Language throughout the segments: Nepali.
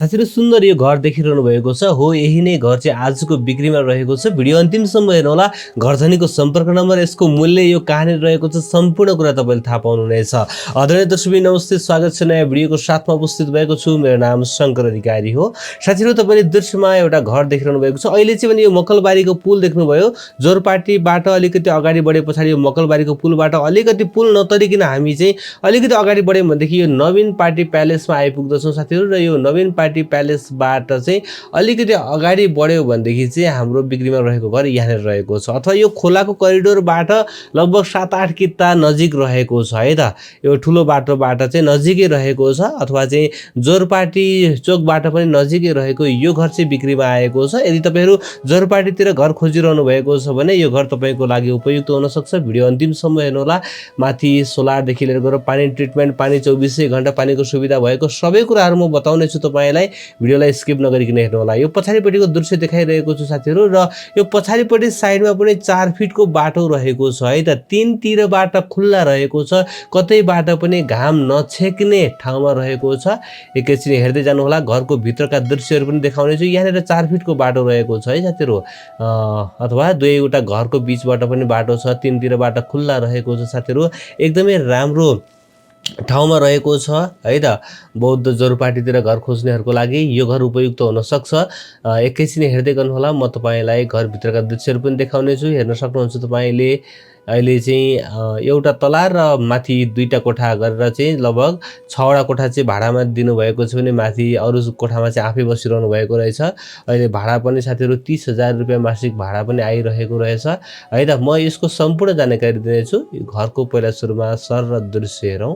साथीहरु सुन्दर यो घर देखिरहनु भएको छ हो यही नै घर चाहिँ आजको बिक्रीमा रहेको छ भिडियो अन्तिमसम्म हेर्नुहोला घर धनीको सम्पर्क नम्बर यसको मूल्य यो कहाँनिर रहेको छ सम्पूर्ण कुरा तपाईले थाहा पाउनुहुनेछ आदरणीय दर्शकबिन नमस्ते स्वागत छ नयाँ भिडियोको साथमा उपस्थित भएको छु मेरो नाम शंकर अधिकारी हो साथीहरु तपाईले दृश्यमा एउटा घर देखिरहनु भएको छ अहिले चाहिँ भने यो मकलबारीको पुल देख्नुभयो जोरपाटीबाट अलिकति अगाडि बढे पछाडी यो मकलबारीको पुलबाट अलिकति पुल नतरिकिन हामी चाहिँ अलिकति अगाडि बढ्यौं भनेदेखि यो नवीन पार्टी प्यालेसमा आइपुग्दछौं साथीहरु र यो नवीन पार्टी प्यालेसबाट चाहिँ अलिकति अगाडि बढ्यो भनेदेखि चाहिँ हाम्रो बिक्रीमा रहेको घर यहाँनिर रहेको छ अथवा यो खोलाको करिडोरबाट लगभग 7-8 किता नजिक रहेको छ है त यो ठुलो बाटोबाट चाहिँ नजिकै रहेको छ अथवा चाहिँ जोरपाटी चोकबाट पनि नजिकै रहेको यो घर चाहिँ बिक्रीमा आएको छ यदि तपाईहरु जोरपाटीतिर घर खोजिरहनु भएको छ भने यो घर तपाईको लागि उपयुक्त हुन सक्छ भिडियो अन्तिमसम्म हेर्नुहोला माथि सोलर देखि लिएर गएर पानी ट्रिटमेन्ट पानी 24 घण्टा पानीको सुविधा भएको सबै कुराहरु म बताउने छु तपाईलाई भिडियोलाई स्किप नगरिकन हेर्नु होला यो पछाडीपट्टिको दृश्य देखाइरहेको छु साथीहरु र यो पछाडीपट्टि साइडमा पनि 4 फिटको बाटो रहेको छ है त तीनतिरबाट खुल्ला रहेको छ कतैबाट पनि घाम नछेक्ने ठाउँमा रहेको छ एकैछिन हेर्दै जानु होला घरको भित्रका दृश्यहरु पनि देखाउने छु यहाँनिर 4 फिटको बाटो रहेको छ है साथीहरु अथवा दुईवटा घरको बीचबाट पनि बाटो छ तीनतिरबाट खुल्ला रहेको छ साथीहरु एकदमै राम्रो ठाउँमा रहेको छ है त बौद्ध जोरपाटीतिर घर खोज्नेहरुको लागि यो घर उपयुक्त हुन सक्छ एकैछिन हेर्दै गर्नु होला म तपाईलाई घर भित्रका दृश्यहरु पनि देखाउने छु हेर्न सक्नुहुन्छ तपाईले अहिले चाहिँ एउटा तला र माथि दुईटा कोठा गरेर चाहिँ लगभग 6 वटा कोठा चाहिँ भाडामा दिनु भएको छ भने माथि अरु कोठामा चाहिँ आफै बसिरहनु भएको रहेछ अहिले भाडा पनि साथीहरु 30,000 रुपैयाँ मासिक भाडा पनि आइरहेको रहेछ है त म यसको सम्पूर्ण जानकारी दिनेछु घरको पहिला सुरुमा सर र दृश्य हेरौं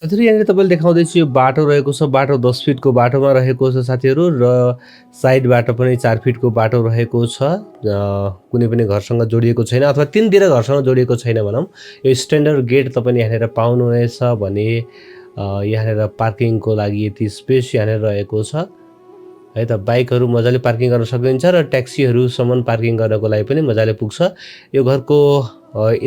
साथीहरु यहाँनिर तपाईले देखाउँदैछु यो बाटो रहेको छ बाटो 10 फिटको बाटोमा रहेको छ साथीहरु र साइडबाट पनि 4 फिटको बाटो रहेको छ कुनै पनि घरसँग जोडिएको छैन अथवा तीनतिर घरसँग जोडिएको छैन भनौं यो स्ट्यान्डर्ड गेट तपाईले यहाँनिर पाउनुहुनेछ भने यहाँनिर पार्किङको लागि यति स्पेस यहाँनिर रहेको छ है त बाइकहरु मजाले पार्किङ गर्न सकिन्छ र ट्याक्सीहरु सम्म पार्किङ गर्नको लागि पनि मजाले पुग्छ यो घरको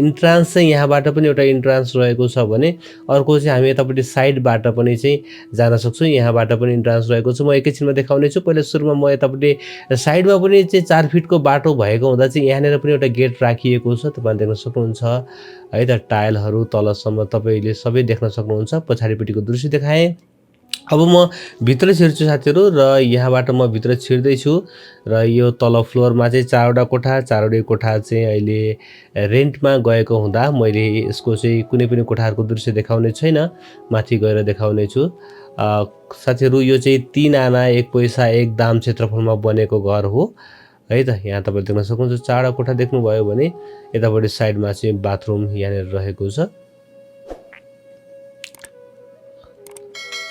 इन्ट्रान्स चाहिँ यहाँबाट पनि एउटा इन्ट्रान्स रहेको छ भने अर्को चाहिँ हामी यतापट्टि साइडबाट पनि चाहिँ जान सक्छौं यहाँबाट पनि इन्ट्रान्स रहेको छ म एकैछिनमा देखाउने छु पहिला सुरुमा म यतापट्टि साइडमा पनि चाहिँ 4 फिटको बाटो भएको हुँदा चाहिँ यहाँनिर पनि एउटा गेट राखिएको छ तपाईले देख्न सक्नुहुन्छ है त टाइलहरु तलसम्म तपाईले सबै देख्न सक्नुहुन्छ पछाडीपट्टिको दृश्य देखाएँ अब म भित्र छिर्छु साथीहरु र यहाँबाट म भित्र छिर्दै छु र यो तल फ्लोरमा चाहिँ 4 वटा कोठा 4 वटा कोठा चाहिँ अहिले रेन्टमा गएको हुँदा मैले यसको चाहिँ कुनै पनि कोठाहरुको दृश्य देखाउने छैन माथि गएर देखाउने छु साथीहरु यो चाहिँ 3 आना 1 पैसा 1 दाम क्षेत्रफलमा बनेको घर हो है त यहाँ तपाईले देख्न सक्नुहुन्छ 4 वटा कोठा देख्नुभयो भने यतापट्टि साइडमा चाहिँ बाथरुम यहाँनिर रहेको छ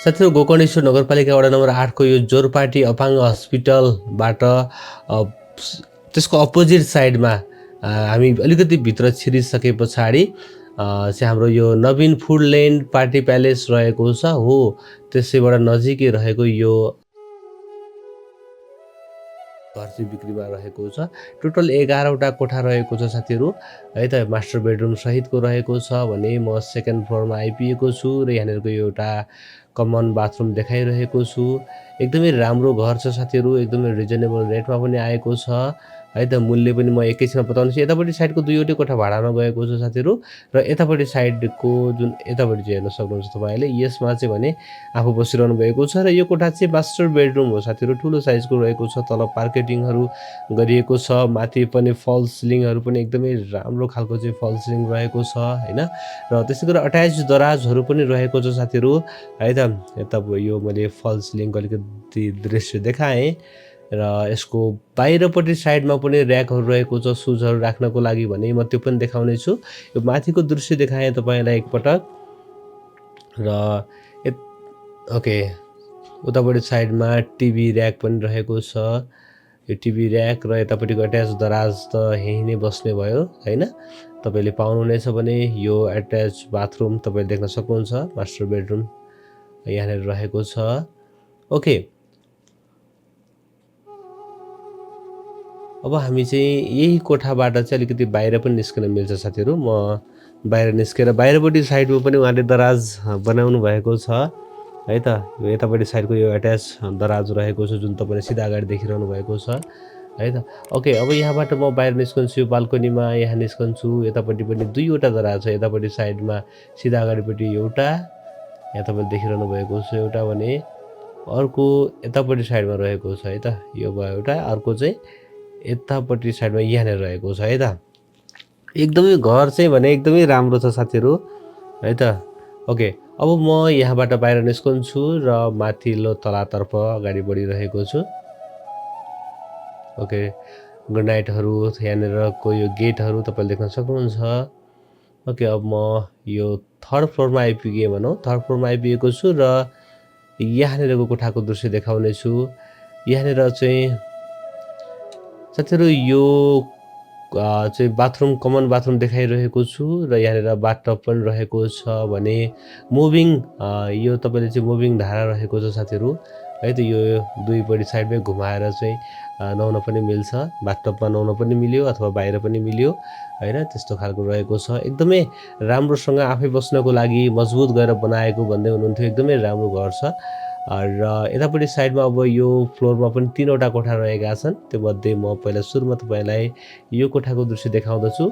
साथीहरु गोकर्णेश्वर नगरपालिका वडा नम्बर 8 को यो जोरपाटी अपाङ्ग हस्पिटलबाट त्यसको अपोजिट साइडमा हामी अलिकति भित्र छिरिसके पछाडी चाहिँ हाम्रो यो नवीन फुडल्यान्ड पार्टी प्यालेस रहेको छ हो त्यसैबाट नजिकै रहेको यो घर चाहिँ बिक्रीमा रहेको छ टोटल 11 वटा कोठा रहेको छ साथीहरु है त मास्टर बेडरुम सहितको रहेको छ भने म सेकेन्ड फ्लोरमा आइपुगेको छु र यहाँनिरको एउटा कमन बाथरुम देखाइरहेको छु एकदमै राम्रो घर छ साथीहरु एकदमै रिजनेबल रेटमा पनि आएको छ है त मूल्य पनि म एकैछिनमा बताउँछु यतापट्टि साइडको दुईवटै कोठा भाडामा गएको छ साथीहरु र यतापट्टि साइडको जुन यतापट्टि चाहिँ हेर्न सक्नुहुन्छ तपाईले यसमा चाहिँ भने आफू बसिरहनु भएको छ र यो कोठा चाहिँ मास्टर बेडरुम हो साथीहरु ठूलो साइजको रहेको छ तल पार्केटिङहरु गरिएको छ माथि पनि फल सिलिङहरु पनि एकदमै राम्रो खालको चाहिँ फल सिलिङ रहेको छ हैन र त्यसैगरी अट्याच दराजहरु पनि रहेको छ साथीहरु है त यता यो मैले फल सिलिङको अलिकति दृश्य देखाएँ र यसको बाहिरपट्टि साइडमा पनि र्याकहरु रहेको छ सुजहरु राख्नको लागि भने म त्यो पनि देखाउने छु यो माथिको दृश्य देखाएँ तपाईलाई एकपटक र ओके उतापट्टि साइडमा टिभी र्याक पनि रहेको छ यो टिभी र्याक र यतापट्टिको अट्याच दराज त यही नै बस्ने भयो हैन तपाईले पाउनुहुनेछ भने यो अट्याच बाथरुम तपाईले देख्न सक्नुहुन्छ मास्टर बेडरुम यहाँनिर रहेको छ ओके अब हामी चाहिँ यही कोठाबाट चाहिँ अलिकति बाहिर पनि निस्किन मिल्छ साथीहरू। म बाहिर निस्केर बाहिरपट्टि साइडमा पनि उहाँले दराज बनाउनु भएको छ है त। यो यतापट्टि साइडको यो एट्याच दराज रहेको छ जुन तपाईँले सिधा अगाडि देखिरहनु भएको छ है त। ओके, अब यहाँबाट म बाहिर निस्कन्छु बाल्कनीमा, यहाँ निस्कन्छु। यतापट्टि पनि दुईवटा दराज छ, यतापट्टि साइडमा सिधा अगाडिपट्टि एउटा, यहाँ तपाईँले देखिरहनु भएको छ एउटा भने अर्को यतापट्टि साइडमा रहेको छ है त। यो भयो एउटा, अर्को चाहिँ यतापट्टि साइडमा यहाँनिर रहेको छ है त। एकदमै घर चाहिँ भने एकदमै राम्रो छ साथीहरू है त। ओके, अब म यहाँबाट बाहिर निस्कन्छु र माथिल्लो तलातर्फ अगाडि बढिरहेको छु। ओके, गुड नाइटहरू यहाँनिरको यो गेटहरू तपाईँले देख्न सक्नुहुन्छ। ओके, अब म यो थर्ड फ्लोरमा आइपुगेँ भनौँ, थर्ड फ्लोरमा आइपुगेको छु र यहाँनिरको कोठाको दृश्य देखाउने छु। यहाँनिर चाहिँ साथीहरू यो चाहिँ बाथरुम, कमन बाथरुम देखाइरहेको छु र यहाँनिर बाथटब पनि रहेको छ भने मुभिङ यो तपाईँले चाहिँ मुभिङ धारा रहेको छ साथीहरू है त। यो दुईपट्टि साइडमै घुमाएर चाहिँ नुहाउन पनि मिल्छ, बाथटबमा नुहाउन पनि मिल्यो अथवा बाहिर पनि मिल्यो हैन, त्यस्तो खालको रहेको छ। एकदमै राम्रोसँग आफै बस्नको लागि मजबुत गरेर बनाएको भन्दै हुनुहुन्थ्यो। एकदमै राम्रो घर छ र यतापट्टि साइडमा अब यो फ्लोरमा पनि 3वटा कोठा रहेका छन्। त्योमध्ये म पहिला सुरुमा तपाईँलाई यो कोठाको दृश्य देखाउँदछु।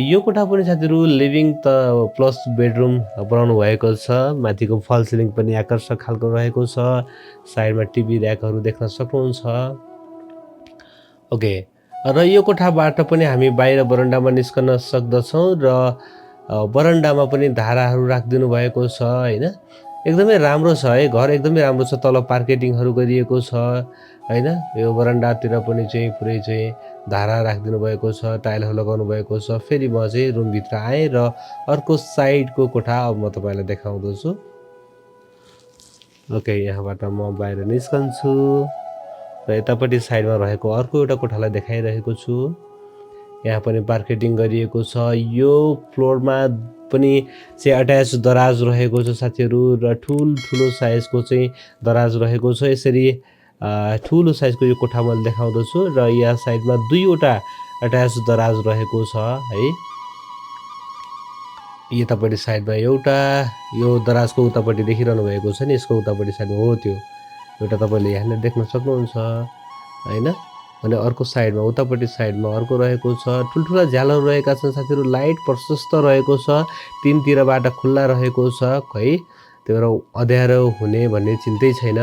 यो कोठा पनि साथीहरू लिभिङ त प्लस बेडरुम बनाउनु भएको छ। माथिको फल सिलिङ पनि आकर्षक खालको रहेको छ। साइडमा टिभी र्याकहरू देख्न सक्नुहुन्छ। ओके, र यो कोठाबाट पनि हामी बाहिर बरन्डामा निस्कन सक्दछौँ र बरन्डामा पनि धाराहरू राखिदिनु भएको छ हैन। एकदमै राम्रो छ है घर, एकदमै राम्रो छ। तल पार्केटिङहरू गरिएको छ हैन। यो बरन्डातिर पनि चाहिँ पुरै चाहिँ धारा राखिदिनु भएको छ, टाइलहरू लगाउनु भएको छ। फेरि म चाहिँ रुमभित्र आएँ र अर्को साइडको कोठा अब म तपाईँलाई देखाउँदछु। ओके, यहाँबाट म बाहिर निस्कन्छु र यतापट्टि साइडमा रहेको अर्को एउटा कोठालाई देखाइरहेको छु। यहाँ पनि पार्केटिङ गरिएको छ। यो फ्लोरमा पनि चाहिँ अट्याच दराज रहेको छ साथीहरू र ठुलो साइजको चाहिँ दराज रहेको छ। यसरी ठुलो साइजको यो कोठा मैले देखाउँदछु र यहाँ साइडमा दुईवटा अट्याच दराज रहेको छ है। यतापट्टि साइडमा एउटा, यो दराजको उतापट्टि देखिरहनु भएको छ नि, यसको उतापट्टि साइडमा हो त्यो एउटा तपाईँले यहाँनिर देख्न सक्नुहुन्छ हैन। अनि अर्को साइडमा उतापट्टि साइडमा अर्को रहेको छ। ठुल्ठुला झ्यालहरू रहेका छन् साथीहरू, लाइट प्रशस्त रहेको छ, तीनतिरबाट खुल्ला रहेको छ है। त्यही भएर अँध्यारो हुने भन्ने चिन्तै छैन।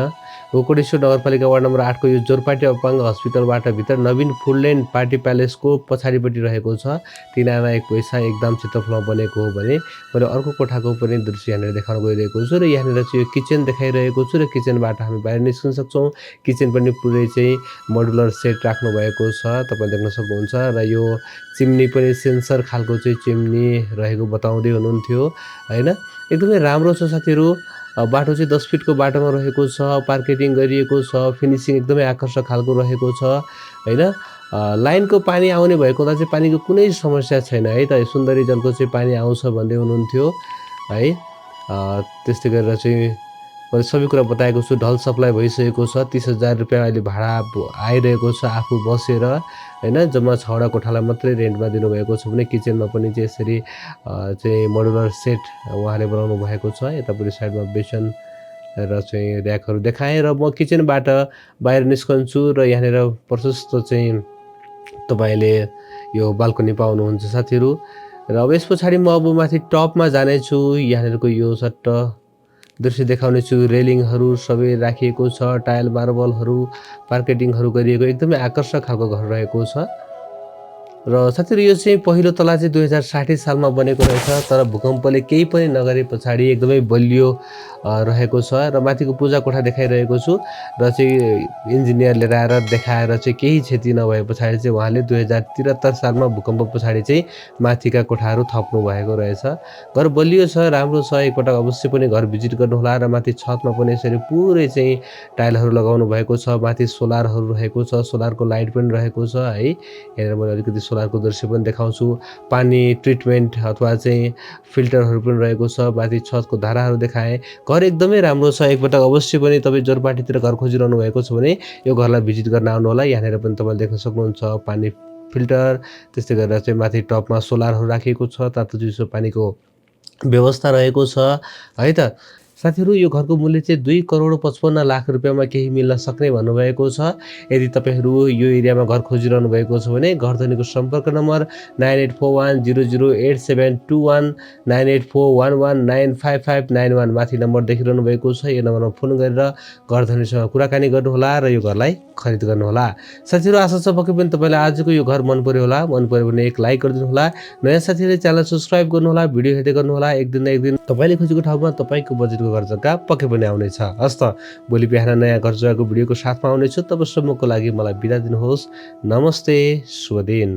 कोटेश्वर नगरपालिका वार्ड नम्बर 8 को यो जोरपाटी अपाङ्ग हस्पिटलबाट भित्र नवीन फुडल्यान्ड पार्टी प्यालेसको पछाडिपट्टि रहेको छ। 3 आना 1 पैसा एकदम क्षेत्रफलमा बनेको हो भने मैले अर्को कोठाको पनि दृश्य यहाँनिर देखाउन गइरहेको छु र यहाँनिर चाहिँ यो किचन देखाइरहेको छु र किचनबाट हामी बाहिर निस्किन सक्छौँ। किचन पनि पुरै चाहिँ मोडुलर सेट राख्नु भएको छ, तपाईले देख्न सक्नुहुन्छ र यो चिम्नी पनि सेन्सर खालको चाहिँ चिम्नी रहेको बताउँदै हुनुहुन्थ्यो हैन। एकदमै राम्रो छ साथीहरू। बाटो चाहिँ 10 फिटको बाटोमा रहेको छ, पार्केटिङ गरिएको छ, फिनिसिङ एकदमै आकर्षक खालको रहेको छ हैन। लाइनको पानी आउने भएको हुँदा चाहिँ पानीको कुनै समस्या छैन है त। सुन्दरी जलको चाहिँ पानी आउँछ भन्दै हुनुहुन्थ्यो है। त्यस्तै गरेर चाहिँ मैले सबै कुरा बताएको छु। ढल सप्लाई भइसकेको छ। 30,000 रुपियाँ अहिले भाडा आइरहेको छ आफू बसेर हैन। जम्मा 6वटा कोठालाई मात्रै रेन्टमा दिनुभएको छ भने किचनमा पनि चाहिँ यसरी चाहिँ मोडुलर सेट उहाँले बनाउनु भएको छ। यतापट्टि साइडमा बेसन र चाहिँ र्याकहरू देखाएँ र म किचनबाट बाहिर निस्कन्छु र यहाँनिर प्रशस्त चाहिँ तपाईँले यो बाल्कनी पाउनुहुन्छ साथीहरू। र अब यस पछाडि म अब माथि टपमा जानेछु। यहाँनिरको यो सट्ट दृश्य देखाउने छु। रेलिङहरू सबै राखिएको छ, टाइल मार्बलहरू पार्केटिङहरू गरिएको एकदमै आकर्षक खालको घर रहेको छ। र साथीहरू यो चाहिँ पहिलो तला चाहिँ 2060 सालमा बनेको रहेछ, तर भूकम्पले केही पनि नगरे पछाडि एकदमै बलियो रहेको छ। र माथिको पूजा कोठा देखाइरहेको छु र चाहिँ इन्जिनियर लिएर आएर देखाएर चाहिँ केही क्षति नभए पछाडि चाहिँ उहाँले 2073 सालमा भूकम्प पछाडि चाहिँ माथिका कोठाहरू थप्नु भएको रहेछ। घर बलियो छ, राम्रो छ। एकपटक अवश्य पनि घर भिजिट गर्नुहोला। र माथि छतमा पनि यसरी पुरै चाहिँ टाइलहरू लगाउनु भएको छ। माथि सोलरहरू रहेको छ, सोलरको लाइट पनि रहेको छ है। हेरेर मैले अलिकति सोलरको दृश्य पनि देखाउँछु। पानी ट्रिटमेन्ट अथवा चाहिँ फिल्टरहरू पनि रहेको छ। माथि छतको धाराहरू देखाएँ। घर एकदमै राम्रो छ। एकपटक अवश्य पनि तपाईँ जोरपाटीतिर घर खोजिरहनु भएको छ भने यो घरलाई भिजिट गर्न आउनुहोला। यहाँनिर पनि तपाईँले देख्न सक्नुहुन्छ पानी फिल्टर, त्यस्तै गरेर चाहिँ माथि टपमा सोलरहरू राखिएको छ। तातो चिसो पानीको व्यवस्था रहेको छ है त। साथीहरू यो घरको मूल्य चाहिँ 2,55,00,000 रुपियाँमा केही मिल्न सक्ने भन्नुभएको छ। यदि तपाईँहरू यो एरियामा घर खोजिरहनु भएको छ भने घरधनीको सम्पर्क नम्बर 9841008721 9841195591 माथि नम्बर देखिरहनु भएको छ। यो नम्बरमा फोन गरेर घरधनीसँग कुराकानी गर्नुहोला र यो घरलाई खरिद गर्नुहोला। साथीहरू आशा छ पक्कै पनि तपाईँलाई आजको यो घर मन पर्यो होला। मन पर्यो भने एक लाइक गरिदिनु होला। नयाँ साथीहरूले च्यानल सब्स्क्राइब गर्नुहोला। भिडियो हेर्दै गर्नुहोला। एक दिन न एक दिन तपाईँले खोजेको ठाउँमा तपाईँको बजेटको घर जग्गा पक्कै पनि आउनेछ। हस् त, भोलि बिहान नयाँ घर जग्गाको भिडियोको साथमा आउनेछु। तबसम्मको लागि मलाई बिदा दिनुहोस्। नमस्ते, शुभ दिन।